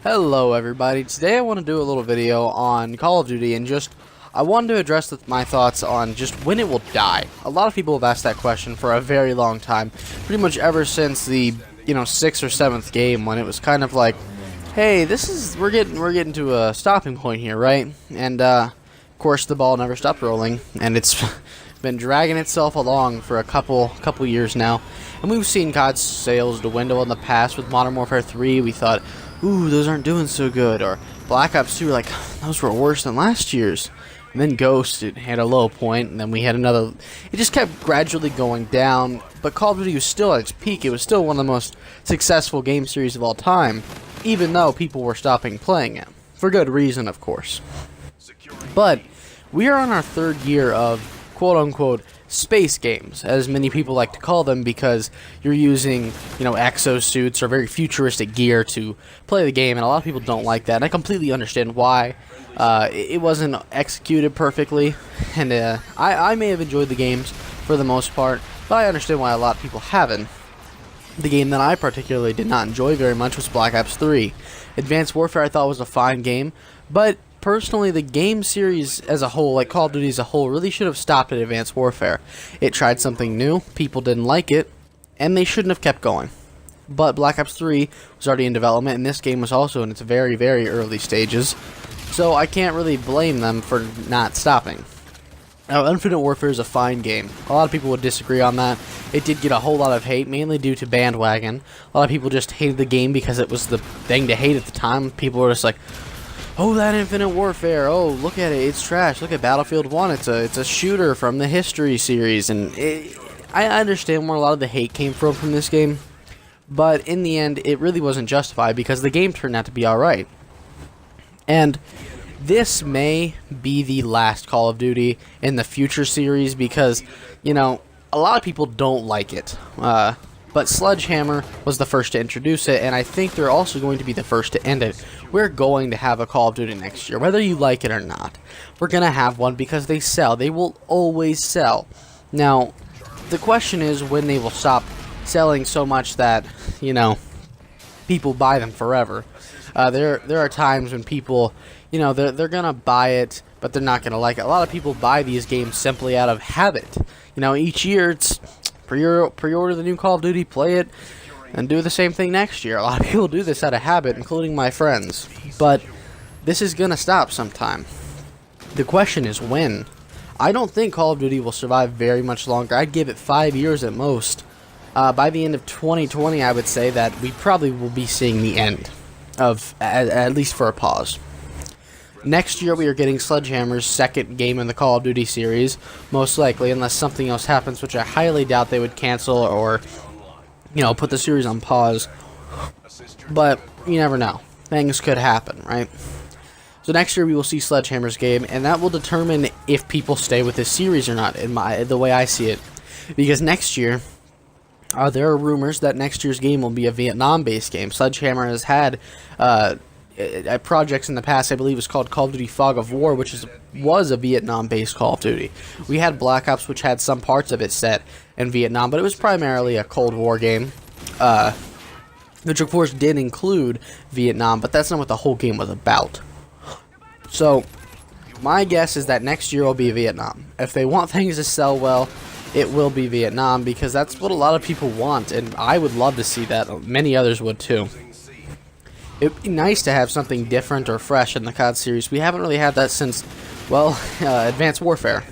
Hello everybody, today I want to do a little video on Call of Duty and I wanted to address my thoughts on just when it will die. A lot of people have asked that question for a very long time, pretty much ever since the 6th or 7th game, when it was kind of like, hey, we're getting to a stopping point here, right? And of course the ball never stopped rolling, and it's been dragging itself along for a couple years now. And we've seen COD sales dwindle in the past. With Modern Warfare 3, we thought, ooh, those aren't doing so good. Or Black Ops 2, we're like, those were worse than last year's. And then Ghost, it had a low point, and then we had another. It just kept gradually going down. But Call of Duty was still at its peak. It was still one of the most successful game series of all time, even though people were stopping playing it. For good reason, of course. But we are on our 3rd year of quote-unquote space games, as many people like to call them, because you're using, exosuits or very futuristic gear to play the game, and a lot of people don't like that, and I completely understand why. It wasn't executed perfectly, and I may have enjoyed the games for the most part, but I understand why a lot of people haven't. The game that I particularly did not enjoy very much was Black Ops 3. Advanced Warfare I thought was a fine game, but personally, the game series as a whole, like Call of Duty as a whole, really should have stopped at Advanced Warfare. It tried something new, people didn't like it, and they shouldn't have kept going. But Black Ops 3 was already in development, and this game was also in its very, very early stages, so I can't really blame them for not stopping. Now, Infinite Warfare is a fine game. A lot of people would disagree on that. It did get a whole lot of hate, mainly due to bandwagon. A lot of people just hated the game because it was the thing to hate at the time. People were just like, oh, that Infinite Warfare, oh, look at it, it's trash. Look at Battlefield 1, it's a shooter from the History series. And I understand where a lot of the hate came from this game, but in the end, it really wasn't justified because the game turned out to be alright. And this may be the last Call of Duty in the future series because, a lot of people don't like it. But Sledgehammer was the first to introduce it, and I think they're also going to be the first to end it. We're going to have a Call of Duty next year, whether you like it or not. We're going to have one because they sell. They will always sell. Now, the question is when they will stop selling so much that, people buy them forever. There are times when people, they're going to buy it, but they're not going to like it. A lot of people buy these games simply out of habit. Each year it's pre-order the new Call of Duty, play it, and do the same thing next year. A lot of people do this out of habit, including my friends. But this is going to stop sometime. The question is when. I don't think Call of Duty will survive very much longer. I'd give it 5 years at most. By the end of 2020, I would say that we probably will be seeing the end of, at least for a pause. Next year, we are getting Sledgehammer's second game in the Call of Duty series, most likely, unless something else happens, which I highly doubt they would cancel or, put the series on pause. But you never know. Things could happen, right? So next year, we will see Sledgehammer's game, and that will determine if people stay with this series or not, the way I see it. Because next year, there are rumors that next year's game will be a Vietnam-based game. Sledgehammer has had projects in the past. I believe it was called Call of Duty Fog of War, which was a Vietnam-based Call of Duty. We had Black Ops, which had some parts of it set in Vietnam, but it was primarily a Cold War game, which of course did include Vietnam, but that's not what the whole game was about. So my guess is that next year will be Vietnam. If they want things to sell well, it will be Vietnam, because that's what a lot of people want, and I would love to see that. Many others would too. It would be nice to have something different or fresh in the COD series. We haven't really had that since, Advanced Warfare.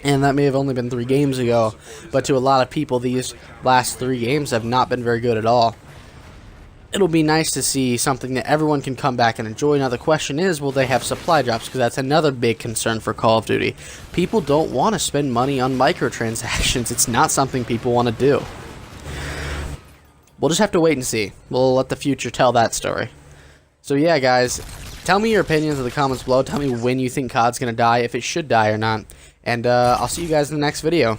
And that may have only been 3 games ago, but to a lot of people, these last 3 games have not been very good at all. It'll be nice to see something that everyone can come back and enjoy. Now the question is, will they have supply drops? Because that's another big concern for Call of Duty. People don't want to spend money on microtransactions. It's not something people want to do. We'll just have to wait and see. We'll let the future tell that story. So yeah, guys, tell me your opinions in the comments below. Tell me when you think COD's going to die, if it should die or not. And I'll see you guys in the next video.